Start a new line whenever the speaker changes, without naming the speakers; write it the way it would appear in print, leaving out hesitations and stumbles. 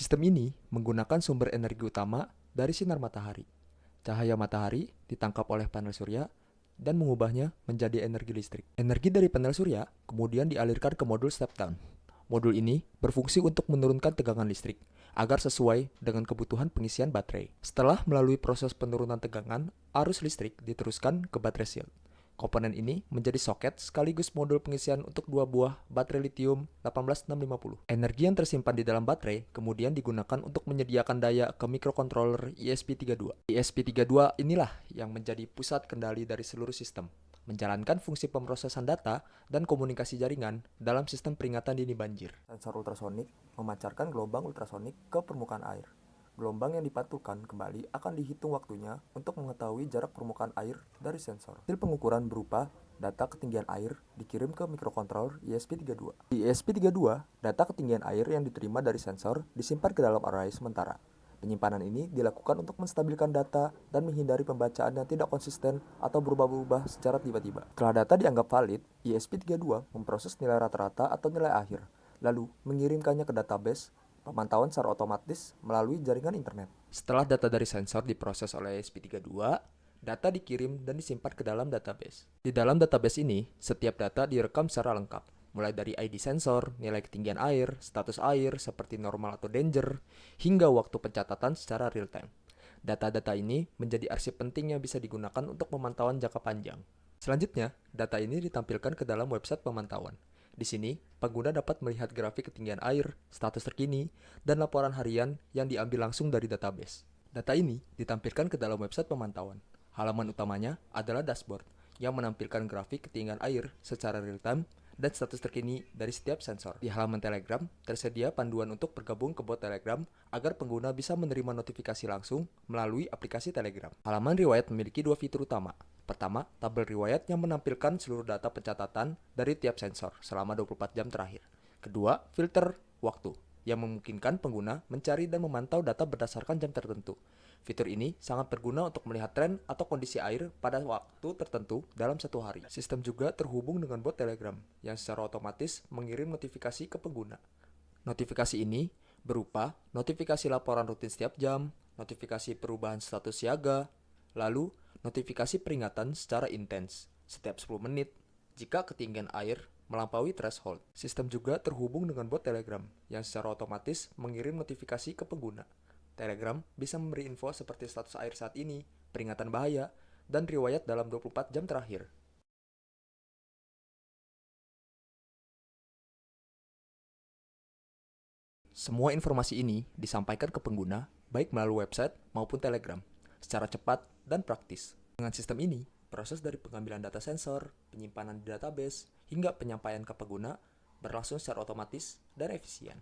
Sistem ini menggunakan sumber energi utama dari sinar matahari. Cahaya matahari ditangkap oleh panel surya dan mengubahnya menjadi energi listrik. Energi dari panel surya kemudian dialirkan ke modul step down. Modul ini berfungsi untuk menurunkan tegangan listrik agar sesuai dengan kebutuhan pengisian baterai. Setelah melalui proses penurunan tegangan, arus listrik diteruskan ke baterai shield. Komponen ini menjadi soket sekaligus modul pengisian untuk dua buah baterai lithium 18650. Energi yang tersimpan di dalam baterai kemudian digunakan untuk menyediakan daya ke microcontroller ESP32. ESP32 inilah yang menjadi pusat kendali dari seluruh sistem, menjalankan fungsi pemrosesan data dan komunikasi jaringan dalam sistem peringatan dini banjir. Sensor ultrasonik memancarkan gelombang ultrasonik ke permukaan air. Gelombang yang dipantulkan kembali akan dihitung waktunya untuk mengetahui jarak permukaan air dari sensor. Hasil pengukuran berupa data ketinggian air dikirim ke microcontroller ESP32. Di ESP32, data ketinggian air yang diterima dari sensor disimpan ke dalam array sementara. Penyimpanan ini dilakukan untuk menstabilkan data dan menghindari pembacaan yang tidak konsisten atau berubah-ubah secara tiba-tiba. Setelah data dianggap valid, ESP32 memproses nilai rata-rata atau nilai akhir, lalu mengirimkannya ke database pemantauan secara otomatis melalui jaringan internet. Setelah data dari sensor diproses oleh ESP32, data dikirim dan disimpan ke dalam database. Di dalam database ini, setiap data direkam secara lengkap, mulai dari ID sensor, nilai ketinggian air, status air seperti normal atau danger, hingga waktu pencatatan secara real time. Data-data ini menjadi arsip penting yang bisa digunakan untuk pemantauan jangka panjang. Selanjutnya, data ini ditampilkan ke dalam website pemantauan. Di sini, pengguna dapat melihat grafik ketinggian air, status terkini, dan laporan harian yang diambil langsung dari database. Data ini ditampilkan ke dalam website pemantauan. Halaman utamanya adalah dashboard yang menampilkan grafik ketinggian air secara real-time dan status terkini dari setiap sensor. Di halaman Telegram, tersedia panduan untuk bergabung ke bot Telegram agar pengguna bisa menerima notifikasi langsung melalui aplikasi Telegram. Halaman riwayat memiliki dua fitur utama. Pertama, tabel riwayat yang menampilkan seluruh data pencatatan dari tiap sensor selama 24 jam terakhir. Kedua, filter waktu yang memungkinkan pengguna mencari dan memantau data berdasarkan jam tertentu. Fitur ini sangat berguna untuk melihat tren atau kondisi air pada waktu tertentu dalam satu hari. Sistem juga terhubung dengan bot Telegram yang secara otomatis mengirim notifikasi ke pengguna. Notifikasi ini berupa notifikasi laporan rutin setiap jam, notifikasi perubahan status siaga, lalu notifikasi peringatan secara intens setiap 10 menit jika ketinggian air melampaui threshold. Sistem juga terhubung dengan bot Telegram yang secara otomatis mengirim notifikasi ke pengguna. Telegram bisa memberi info seperti status air saat ini, peringatan bahaya, dan riwayat dalam 24 jam terakhir. Semua informasi ini disampaikan ke pengguna, baik melalui website maupun Telegram, secara cepat dan praktis. Dengan sistem ini, proses dari pengambilan data sensor, penyimpanan di database, hingga penyampaian ke pengguna berlangsung secara otomatis dan efisien.